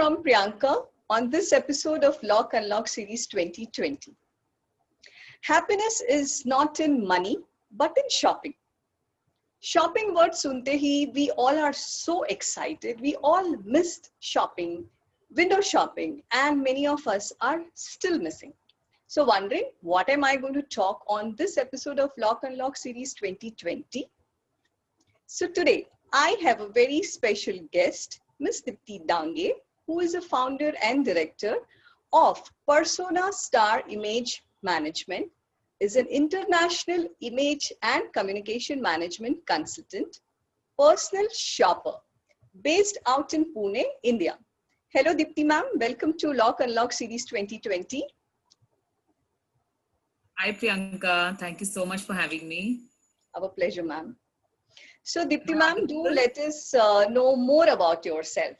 from Priyanka on this episode of Lock Unlock Series 2020. Happiness is not in money, but in shopping. Shopping word sunte hi, we all are so excited. We all missed shopping, window shopping, and many of us are still missing. So wondering, what am I going to talk on this episode of Lock Unlock Series 2020? So today, I have a very special guest, Ms. Dipti Dange, who is a founder and director of Persona Star Image Management, is an international image and communication management consultant, personal shopper, based out in Pune, India. Hello, Dipti ma'am. Welcome to Lock Unlock Series 2020. Hi, Priyanka. Thank you so much for having me. Our pleasure, ma'am. So, Dipti ma'am, do let us know more about yourself.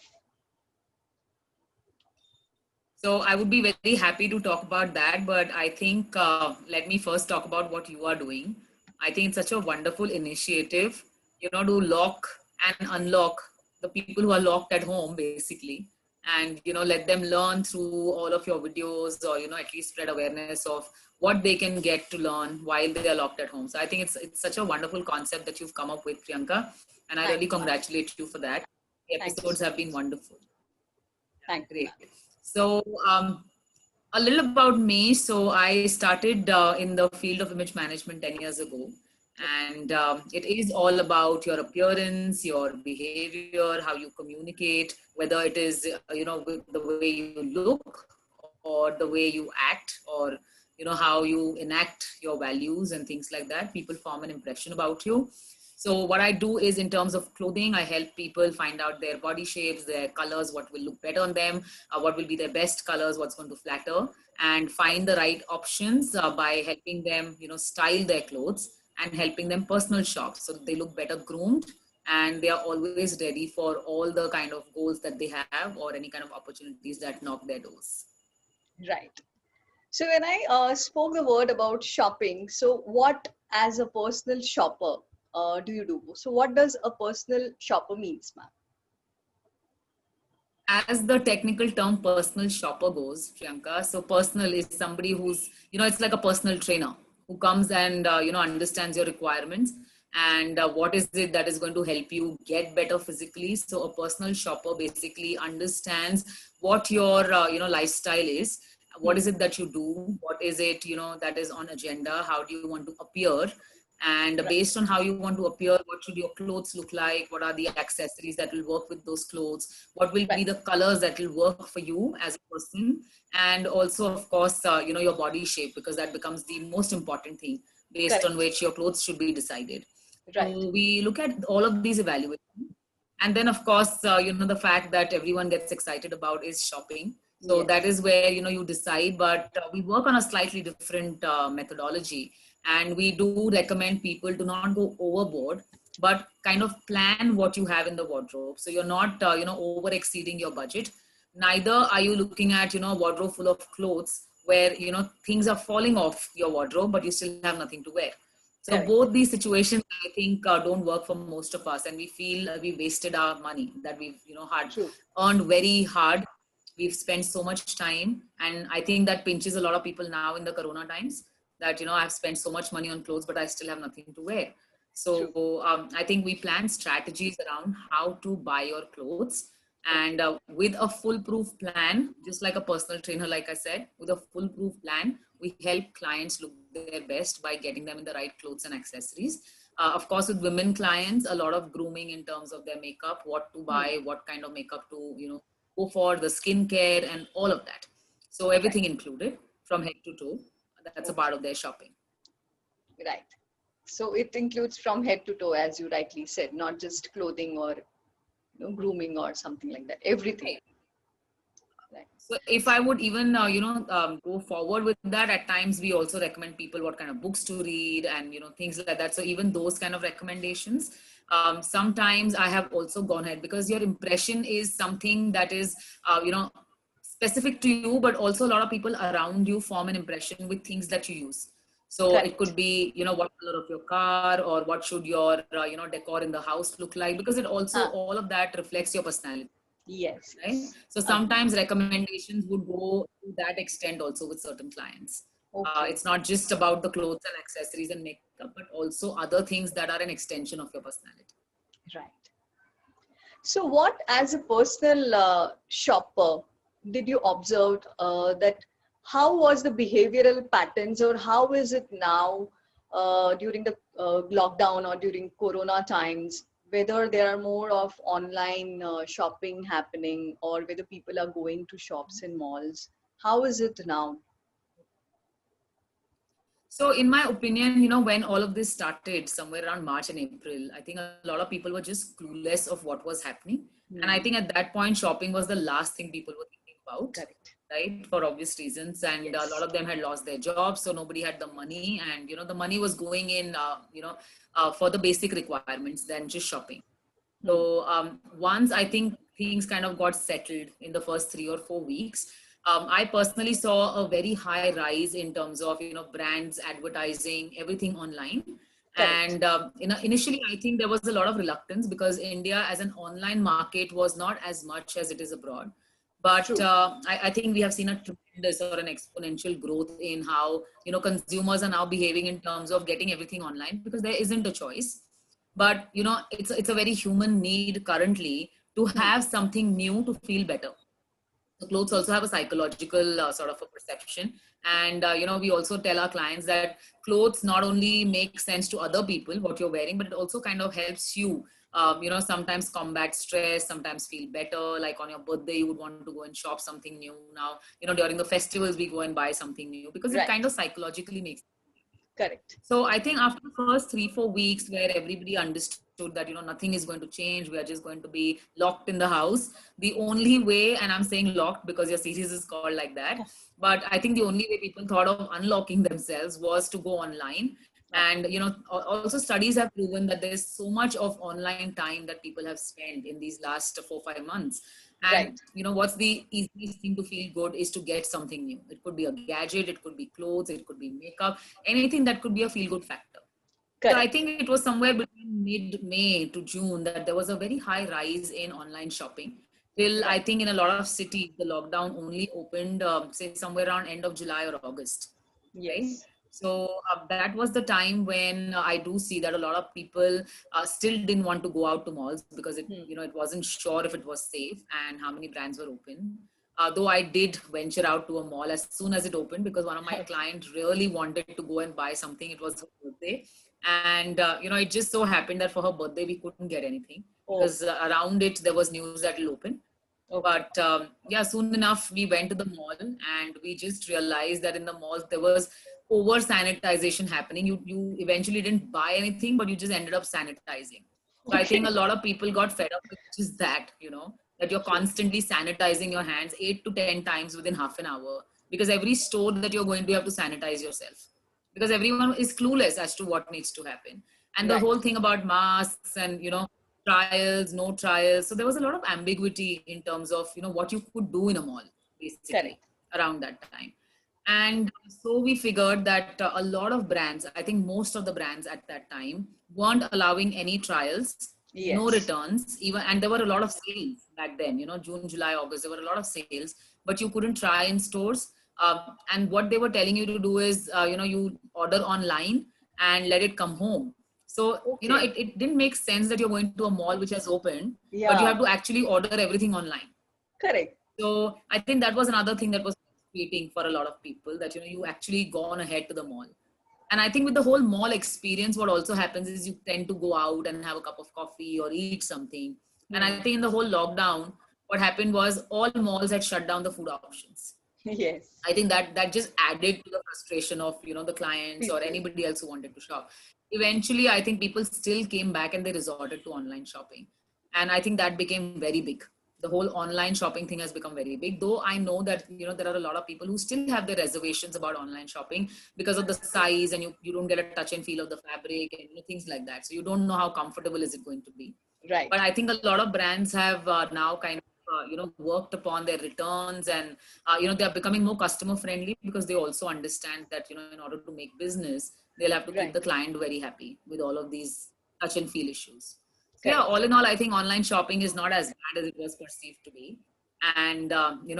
So I would be very happy to talk about that, but I think let me first talk about what you are doing. I think it's such a wonderful initiative, to lock and unlock the people who are locked at home, basically, and, let them learn through all of your videos or, at least spread awareness of what they can get to learn while they are locked at home. So I think it's such a wonderful concept that you've come up with, Priyanka, and I really congratulate you for that. The episodes have been wonderful. Thank you. Great. So a little about me. So I started in the field of image management 10 years ago. And it is all about your appearance, your behavior, how you communicate, whether it is, the way you look or the way you act or, how you enact your values and things like that. People form an impression about you. So what I do is in terms of clothing, I help people find out their body shapes, their colors, what will look better on them, what will be their best colors, what's going to flatter, and find the right options by helping them, style their clothes and helping them personal shop so they look better groomed and they are always ready for all the kind of goals that they have or any kind of opportunities that knock their doors. Right. So when I spoke the word about shopping, so what as a personal shopper do you do? So what does a personal shopper means, ma'am? As the technical term personal shopper goes, Priyanka, so personal is somebody who's, it's like a personal trainer who comes and, understands your requirements and what is it that is going to help you get better physically. So a personal shopper basically understands what your, lifestyle is. What is it that you do? What is it, that is on agenda? How do you want to appear? And based on how you want to appear, what should your clothes look like? What are the accessories that will work with those clothes? What will be the colors that will work for you as a person? And also, of course, your body shape, because that becomes the most important thing based on which your clothes should be decided. Right. So we look at all of these evaluations. And then, of course, the fact that everyone gets excited about is shopping. So that is where, you decide, but we work on a slightly different methodology. And we do recommend people to not go overboard, but kind of plan what you have in the wardrobe. So you're not, over exceeding your budget. Neither are you looking at, a wardrobe full of clothes where, things are falling off your wardrobe, but you still have nothing to wear. So both these situations, I think, don't work for most of us. And we feel we wasted our money that we've, earned very hard. We've spent so much time. And I think that pinches a lot of people now in the Corona times. That, I've spent so much money on clothes, but I still have nothing to wear. So I think we plan strategies around how to buy your clothes. And with a foolproof plan, just like a personal trainer, like I said, with a foolproof plan, we help clients look their best by getting them in the right clothes and accessories. Of course, with women clients, a lot of grooming in terms of their makeup, what to buy, what kind of makeup to, go for, the skincare and all of that. So everything included from head to toe. That's a part of their shopping. Right. So it includes from head to toe, as you rightly said, not just clothing or grooming or something like that. Everything. Right. So if I would even, go forward with that, at times we also recommend people what kind of books to read and, things like that. So even those kind of recommendations, sometimes I have also gone ahead because your impression is something that is, specific to you, but also a lot of people around you form an impression with things that you use. So it could be, what color of your car or what should your, decor in the house look like, because it also, all of that reflects your personality. Yes, right? yes. So Agree. sometimes recommendations would go to that extent also with certain clients. Okay, It's not just about the clothes and accessories and makeup, but also other things that are an extension of your personality. right. So, what, as a personal shopper, did you observe that how was the behavioral patterns, or how is it now during the lockdown or during Corona times? Whether there are more of online shopping happening, or whether people are going to shops in malls. How is it now? So, in my opinion, you know, when all of this started somewhere around March and April, I think a lot of people were just clueless of what was happening. And I Hmm. think at that point, shopping was the last thing people were thinking about, Correct. right? For obvious reasons. And a lot Yes. of them had lost their jobs, so nobody had the money. And, you know, the money was going in, for the basic requirements than just shopping. Hmm. So once I think things kind of got settled in the first 3 or 4 weeks, I personally saw a very high rise in terms of, you know, brands advertising everything online. Correct. And initially, I think there was a lot of reluctance because India as an online market was not as much as it is abroad. But True. I think we have seen a tremendous or an exponential growth in how, you know, consumers are now behaving in terms of getting everything online because there isn't a choice. But you know, it's a very human need currently to Hmm. have something new to feel better. So clothes also have a psychological sort of a perception. And you know, we also tell our clients that clothes not only make sense to other people what you're wearing, but it also kind of helps you, you know, sometimes combat stress, sometimes feel better. Like on your birthday you would want to go and shop something new. Now, you know, during the festivals we go and buy something new because it kind Right. of psychologically makes. Correct. So I think after the first 3 4 weeks where everybody understood that, you know, nothing is going to change, we are just going to be locked in the house. The only way, and I'm saying locked because your series is called like that, but I think the only way people thought of unlocking themselves was to go online. Okay. And you know, also studies have proven that there's so much of online time that people have spent in these last 4 5 months. And Right. you know, what's the easiest thing to feel good is to get something new. It could be a gadget, it could be clothes, it could be makeup, anything that could be a feel good factor. So I Correct. think it was somewhere between mid May to June that there was a very high rise in online shopping. Till I Right. think in a lot of cities, the lockdown only opened, say, somewhere around end of July or August, right? Yes. So that was the time when I do see that a lot of people still didn't want to go out to malls because it, Hmm. you know, it wasn't sure if it was safe and how many brands were open. Though I did venture out to a mall as soon as it opened because one of my Okay. clients really wanted to go and buy something. It was her birthday, and you know, it just so happened that for her birthday we couldn't get anything Oh, because around it there was news that it'll open. okay. But yeah, soon enough we went to the mall and we just realized that in the malls there was over sanitization happening. You eventually didn't buy anything, but you just ended up sanitizing. So I think a Okay. lot of people got fed up with just that, you know, that you're True. constantly sanitizing your hands 8 to 10 times within half an hour, because every store that you're going to you have to sanitize yourself, because everyone is clueless as to what needs to happen. And the Right. whole thing about masks and, you know, trials, no trials. So there was a lot of ambiguity in terms of, you know, what you could do in a mall, basically, Correct. around that time. And so we figured that a lot of brands, I think most of the brands at that time, weren't allowing any trials, no Yes. returns, even, and there were a lot of sales back then, you know, June, July, August, there were a lot of sales, but you couldn't try in stores. And what they were telling you to do is, you know, you order online and let it come home. So, you know, Okay. it didn't make sense that you're going to a mall which has opened, but you have Yeah. to actually order everything online. Correct. So I think that was another thing that was frustrating for a lot of people, that, you know, you actually gone ahead to the mall. And I think with the whole mall experience, what also happens is you tend to go out and have a cup of coffee or eat something. And I Hmm. think in the whole lockdown, what happened was all malls had shut down the food options. Yes. I think that that just added to the frustration of, you know, the clients or People. anybody else who wanted to shop. Eventually, I think people still came back and they resorted to online shopping, and I think that became very big. The whole online shopping thing has become very big. Though I know that, you know, there are a lot of people who still have their reservations about online shopping because of the size, and you don't get a touch and feel of the fabric and, you know, things like that. So you don't know how comfortable is it going to be. But Right. I think a lot of brands have now kind of you know, worked upon their returns, and you know, they are becoming more customer friendly because they also understand that, you know, in order to make business they'll have to keep Right. the client very happy with all of these touch and feel issues. Yeah, all in all, I think online shopping is not as bad as it was perceived to be. And,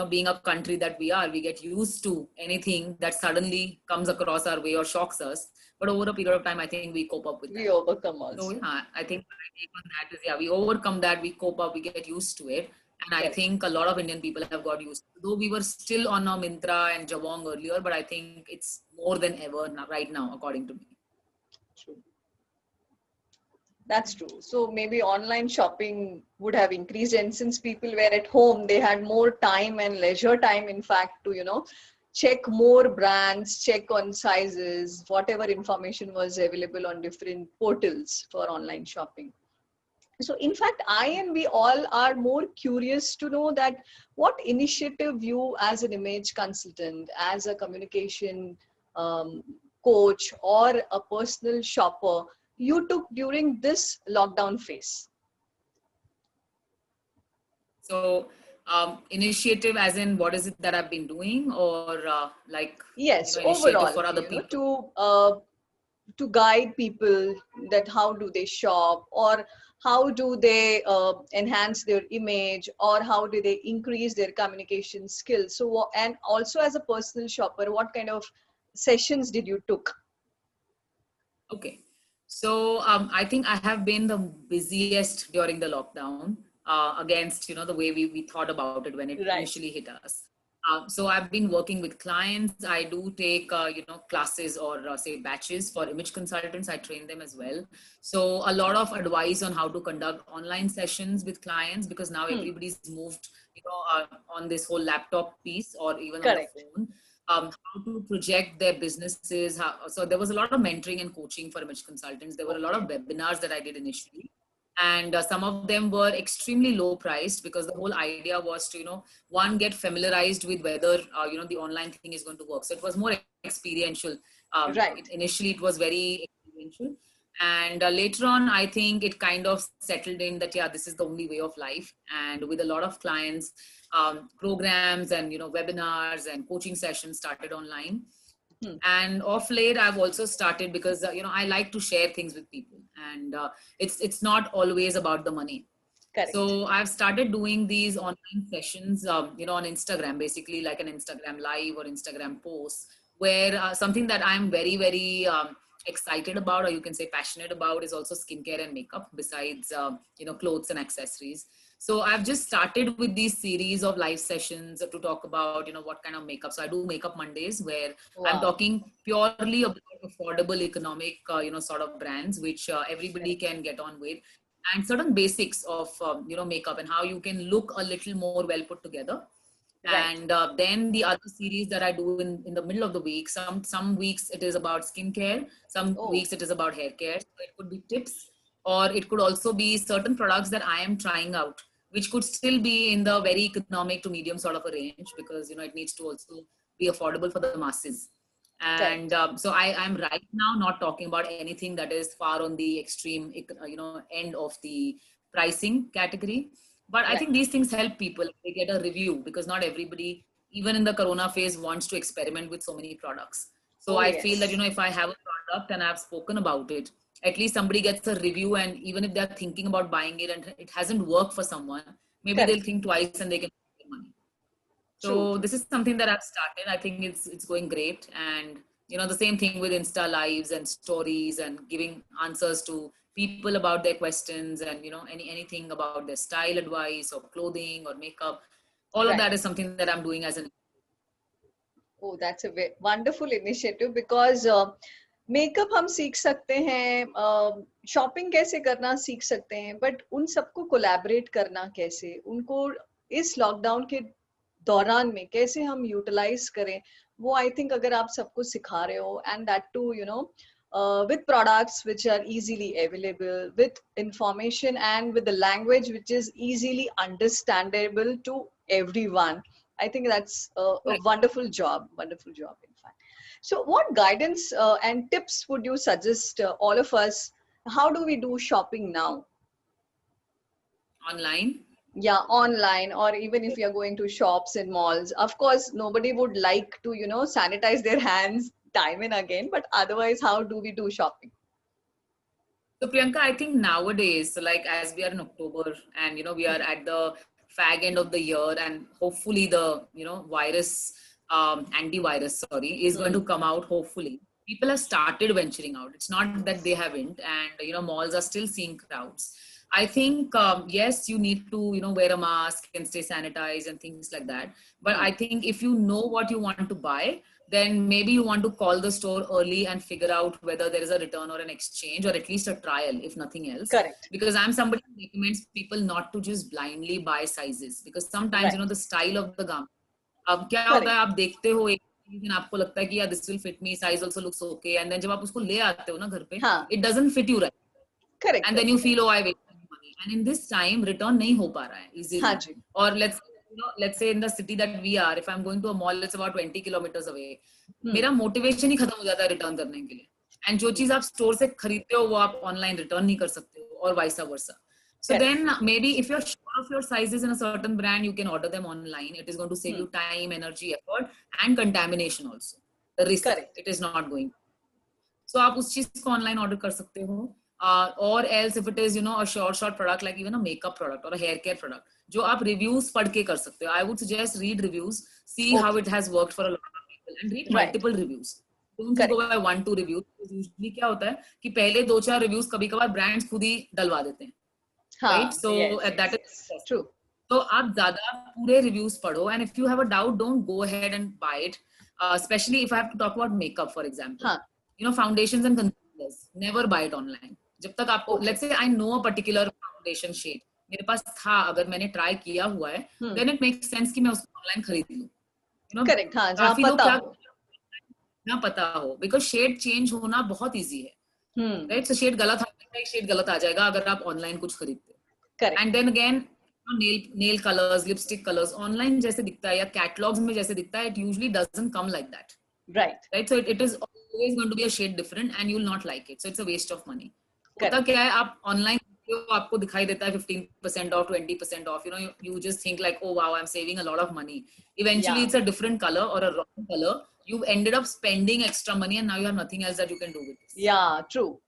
being a country that we are, we get used to anything that suddenly comes across our way or shocks us. But over a period of time, I think we cope up with We that. overcome So, also. yeah, I think my take on that is, yeah, we overcome that, we cope up, we get used to it. And I Correct. think a lot of Indian people have got used to it. Though we were still on a Myntra and Jabong earlier, but I think it's more than ever now, right now, according to me. True. That's true. So maybe online shopping would have increased, and since people were at home, they had more time and leisure time, in fact, to, check more brands, check on sizes, whatever information was available on different portals for online shopping. So in fact, I and we all are more curious to know that what initiative you as an image consultant, as a communication um, coach, or a personal shopper you took during this lockdown phase. So, initiative as in what is it that I've been doing, or Yes, initiative overall, for other people? to guide people that how do they shop, or how do they enhance their image, or how do they increase their communication skills. So and also as a personal shopper, what kind of sessions did you took? Okay. So, I think I have been the busiest during the lockdown, against, the way we thought about it when it Right. initially hit us. So I've been working with clients. I do take, classes or say batches for image consultants. I train them as well. So a lot of advice on how to conduct online sessions with clients, because now Hmm. everybody's moved, on this whole laptop piece or even on the Correct. phone. How to project their businesses. So there was a lot of mentoring and coaching for image consultants. There were a lot of Okay. webinars that I did initially, and some of them were extremely low priced, because the whole idea was to, one, get familiarized with whether the online thing is going to work. So it was more experiential. Right. Initially it was very experiential, and later on I think it kind of settled in that, yeah, this is the only way of life. And with a lot of clients, programs and, webinars and coaching sessions started online. Hmm. And off late I've also started, because I like to share things with people, and it's not always about the money. Correct. So I've started doing these online sessions, on Instagram, basically like an Instagram live or Instagram post, where something that I'm very, very excited about, or you can say passionate about, is also skincare and makeup, besides, clothes and accessories. So I've just started with these series of live sessions to talk about, what kind of makeup. So I do Makeup Mondays, where I'm Wow. talking purely about affordable, economic, sort of brands, which everybody Correct. can get on with, and certain basics of makeup, and how you can look a little more well put together. Right. And then the other series that I do in the middle of the week, some weeks it is about skincare, some Oh, weeks it is about hair care. So it could be tips, or it could also be certain products that I am trying out, which could still be in the very economic to medium sort of a range, because it needs to also be affordable for the masses. And correct. so I'm right now not talking about anything that is far on the extreme, end of the pricing category. But I Right. think these things help people. They get a review, because not everybody, even in the corona phase, wants to experiment with so many products. So Oh, I feel that, yes. if I have a product and I've spoken about it, at least somebody gets a review. And even if they're thinking about buying it and it hasn't worked for someone, maybe they'll Correct. think twice and they can save their money. True, So true. this is something that I've started. I think it's going great. And the same thing with Insta lives and stories, and giving answers to people about their questions, and anything about their style advice or clothing or makeup. All of Right. that is something that I'm doing as an. Oh, that's a wonderful initiative, because makeup हम सीख सकते हैं, shopping कैसे करना सीख सकते हैं, but उन सबको कोलैबोरेट करना कैसे, उनको इस लॉकडाउन के दौरान में कैसे हम यूटिलाइज करें, वो आई थिंक अगर आप सबको सिखा रहे हो, and that too with products which are easily available, with information and with the language which is easily understandable to everyone, I think that's a wonderful job, in fact. So, what guidance and tips would you suggest all of us? How do we do shopping now? Online. Yeah, online, or even if you're going to shops and malls. Of course, nobody would like to, sanitize their hands time and again, but otherwise, how do we do shopping? So Priyanka, I think nowadays, so like as we are in October and we are at the fag end of the year, and hopefully the virus, antivirus, sorry, is going to Hmm. come out. Hopefully, people have started venturing out. It's not that they haven't, and malls are still seeing crowds. I think yes, you need to wear a mask and stay sanitized and things like that. But Hmm. I think if you know what you want to buy, then maybe you want to call the store early and figure out whether there is a return or an exchange or at least a trial, if nothing else. Correct. Because I'm somebody who recommends people not to just blindly buy sizes, because sometimes Right. the style of the garment, अब क्या होता है, Correct. आप देखते हो एक चीज and आपको लगता है कि यार this will fit me, size also looks okay, and then जब आप उसको ले आते हो ना घर पे, हाँ. it doesn't fit you right, Correct. and then Correct. you feel, oh, I wasted money, and in this time return नहीं हो पा रहा है हाँ easily. जी. Or let's say in the city that we are, if I'm going to a mall, it's about 20 kilometers away, Hmm. मेरा motivation ही खत्म हो जाता है रिटर्न करने के लिए, एंड जो चीज आप स्टोर से खरीदते हो वो आप ऑनलाइन रिटर्न नहीं कर सकते हो, और vice versa. So Correct. then maybe if you're sure of your sizes in a certain brand, you can order them online. It is going to save Hmm. you time, energy, effort, and contamination also. The risk, Correct. it is not going. So आप उस चीज को online order कर सकते हो. Or else if it is a short product like even a makeup product or a hair care product, जो आप reviews पढ़ के कर सकते हो. I would suggest read reviews, see how Okay. it has worked for a lot of people, and read Right. multiple reviews. Don't just go Correct. by 1-2 reviews. Usually क्या होता है कि पहले 2-4 reviews कभी कभार brands खुद ही डलवा देते हैं. Right? हाँ. So Yes. that Yes. is Yes. True. so आप ज़्यादा पूरे reviews पढ़ो, and if you have a doubt, don't go ahead and buy it. Especially if I have to talk about makeup, for example, हाँ. foundations and concealers, never buy it online. जब तक आपको, Okay. let's say I know a particular foundation shade, मेरे पास था, अगर मैंने try किया हुआ है, Hmm. then it makes sense कि मैं उसको online खरीद लूँ. Correct. हाँ. जहाँ काफी लोग पता क्या हो. ना पता हो, because shade change होना बहुत easy है. Hmm. Right? So shade गलत आ जाएगा, एक shade गलत आ जाएगा अगर आप online कुछ खरीदते हो. Correct. And then again, nail colors, lipstick colors, online जैसे दिखता है या catalogs में जैसे दिखता है, it usually doesn't come like that. Right. Right? So it is always going to be a shade different, and you will not like it. So it's a waste of money. Correct. होता क्या है, आप online आपको दिखाई देता है 15% off, 20% off. You just think like, oh wow, I'm saving a lot of money. Eventually, Yeah. it's a different color or a wrong color. You've ended up spending extra money, and now you have nothing else that you can do with this. Yeah. True.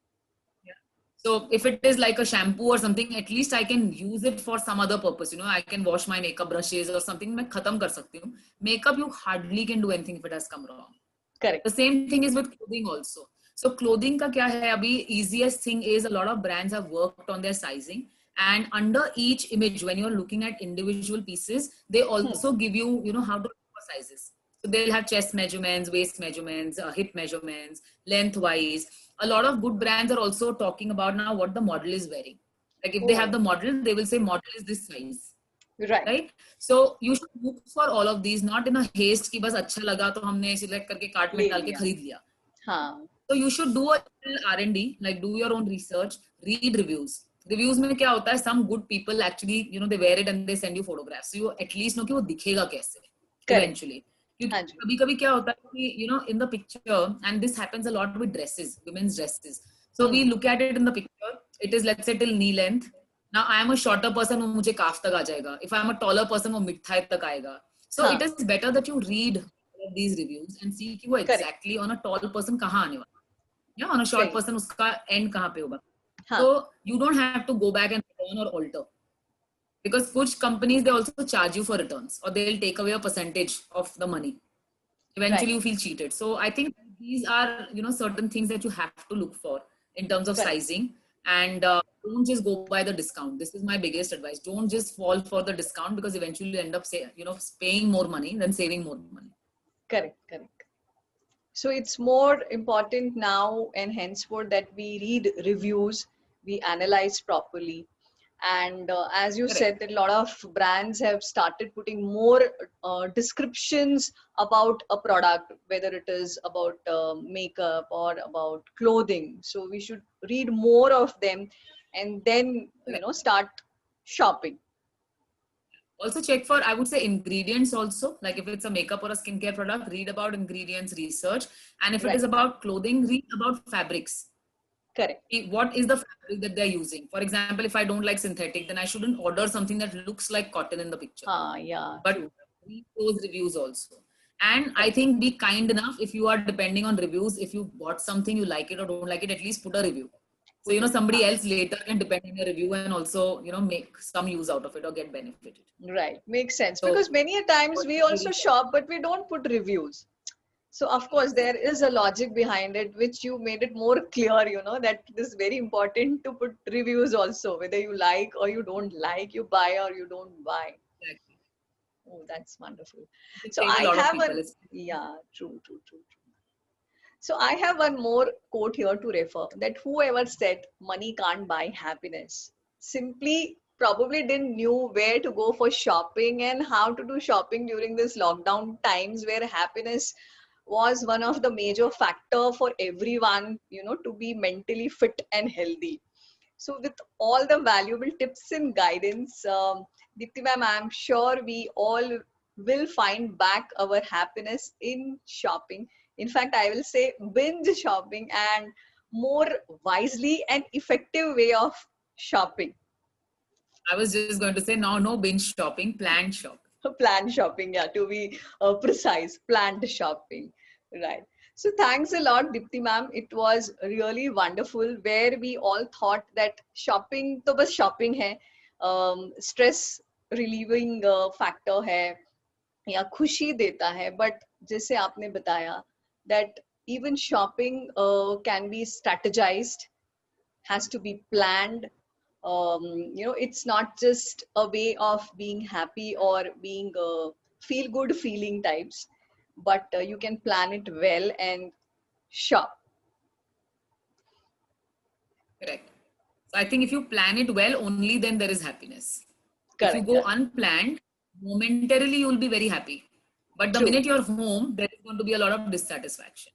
So if it is like a shampoo or something, at least I can use it for some other purpose. I can wash my makeup brushes or something. मैं खत्म कर सकती हूँ. Makeup, you hardly can do anything if it has come wrong. Correct. The same thing is with clothing also. So clothing का क्या है अभी? Easiest thing is a lot of brands have worked on their sizing, and under each image, when you're looking at individual pieces, they also give you, how to look for sizes. So they'll have chest measurements, waist measurements, hip measurements, lengthwise. A lot of good brands are also talking about now what the model is wearing. Like if they have the model, they will say model is this size. Right. Right? So you should look for all of these, not in a haste कि बस अच्छा लगा तो हमने select करके cart में डाल के खरीद लिया. हाँ. So you should do a little R&D, like do your own research, read reviews. Reviews में क्या होता है? Some good people actually, they wear it and they send you photographs. So you at least know कि वो दिखेगा कैसे. Eventually. क्योंकि कभी-कभी क्या होता है कि in the picture, and this happens a lot with dresses, women's dresses. So we look at it in the picture. It is, let's say, till knee length. Now I am a shorter person, वो मुझे calf तक आ जाएगा. If I am a taller person, वो mid thigh तक आएगा. So it is better that you read these reviews and see कि वो exactly on a tall person कहाँ आने वाला. Yeah, on a short person उसका end कहाँ पे होगा. So you don't have to go back and return or alter. Because कुछ companies, they also charge you for returns, or they'll take away a percentage of the money. Eventually you feel cheated. So I think these are, certain things that you have to look for in terms of sizing, and don't just go by the discount. This is my biggest advice. Don't just fall for the discount, because eventually you end up paying more money than saving more money. Correct. So it's more important now and henceforth that we read reviews, we analyze properly. And as you said, that a lot of brands have started putting more descriptions about a product, whether it is about makeup or about clothing. So we should read more of them and then, start shopping. Also check for, I would say, ingredients also. Like if it's a makeup or a skincare product, read about ingredients, research. And if it is about clothing, read about fabrics. Correct. What is the fabric that they're using? For example, if I don't like synthetic, then I shouldn't order something that looks like cotton in the picture. Yeah. But read those reviews also. And I think be kind enough. If you are depending on reviews, if you bought something, you like it or don't like it, at least put a review. So, somebody else later can depend on your review and also, make some use out of it or get benefited. Right, makes sense. So, Because many a times we also shop, but we don't put reviews. So of course there is a logic behind it, which you made it more clear, that it is very important to put reviews also, whether you like or you don't like, you buy or you don't buy. Exactly. Oh, that's wonderful. It So saves a I lot of have people. yeah, true, true, true, true. So I have one more quote here to refer, that whoever said money can't buy happiness simply probably didn't knew where to go for shopping and how to do shopping during this lockdown times, where happiness was one of the major factor for everyone, to be mentally fit and healthy. So with all the valuable tips and guidance, Deepti ma'am, I'm sure we all will find back our happiness in shopping. In fact, I will say binge shopping and more wisely and effective way of shopping. I was just going to say, no binge shopping, planned shopping. Planned shopping, yeah, to be precise, planned shopping, right. So thanks a lot, Dipti ma'am. It was really wonderful, where we all thought that shopping तो बस shopping है, stress relieving factor है या खुशी देता है, but जैसे आपने बताया that even shopping can be strategized, has to be planned. It's not just a way of being happy or being feel good feeling types, but you can plan it well and shop. Correct. So I think if you plan it well, only then there is happiness. If you Correct, go correct. unplanned, momentarily you will be very happy. But the True. minute you're home, there is going to be a lot of dissatisfaction.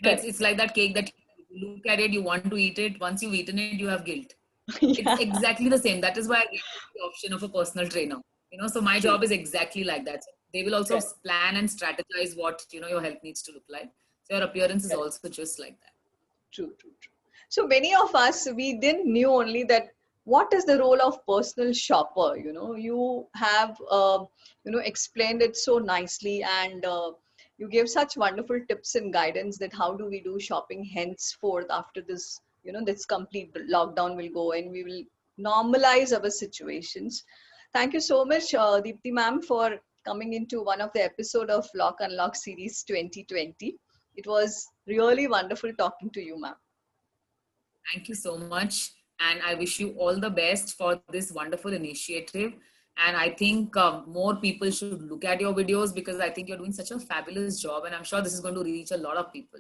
Correct. It's like that cake that you look at it, you want to eat it. Once you've eaten it, you have guilt. Yeah, It's exactly the same. That is why I gave the option of a personal trainer. So my true. job is exactly like that. So they will also Correct. plan and strategize what your health needs to look like. So your appearance is Correct. also just like that. True, true, true. So many of us, we didn't knew only that what is the role of personal shopper. You have explained it so nicely, and you gave such wonderful tips and guidance that how do we do shopping henceforth after this, this complete lockdown will go and we will normalize our situations. Thank you so much, Deepti ma'am, for coming into one of the episode of Lock Unlock series 2020. It was really wonderful talking to you, ma'am. Thank you so much. And I wish you all the best for this wonderful initiative. And I think more people should look at your videos, because I think you're doing such a fabulous job. And I'm sure this is going to reach a lot of people.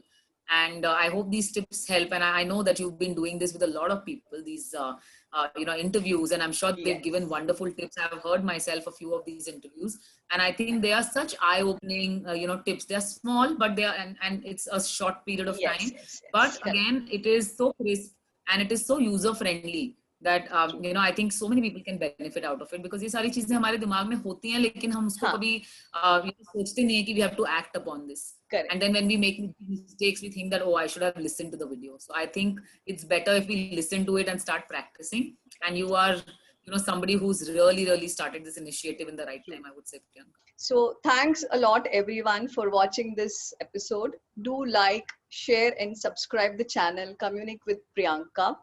And I hope these tips help. And I know that you've been doing this with a lot of people, these interviews. And I'm sure they've Yes. given wonderful tips. I've heard myself a few of these interviews. And I think they are such eye-opening, tips. They're small, but they are, and it's a short period of Yes, time. yes, yes. But again, it is so crisp and it is so user friendly that I think so many people can benefit out of it, because ये सारी चीजें हमारे दिमाग में होती हैं, लेकिन हम उसको हाँ. कभी सोचते नहीं है कि we have to act upon this. Correct. And then when we make mistakes, we think that, oh, I should have listened to the video. So I think it's better if we listen to it and start practicing. And you are somebody who's really started this initiative in the right time, I would say, Priyanka. So thanks a lot everyone for watching this episode. Do like, share and subscribe the channel Communic with Priyanka.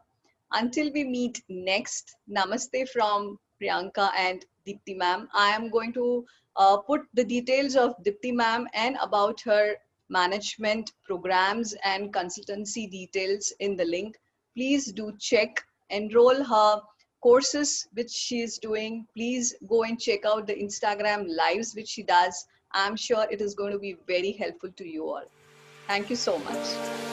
Until we meet next, namaste from Priyanka and Deepti ma'am. I am going to put the details of Deepti ma'am and about her management programs and consultancy details in the link. Please do check, enroll her courses which she is doing. Please go and check out the Instagram lives which she does. I'm sure it is going to be very helpful to you all. Thank you so much.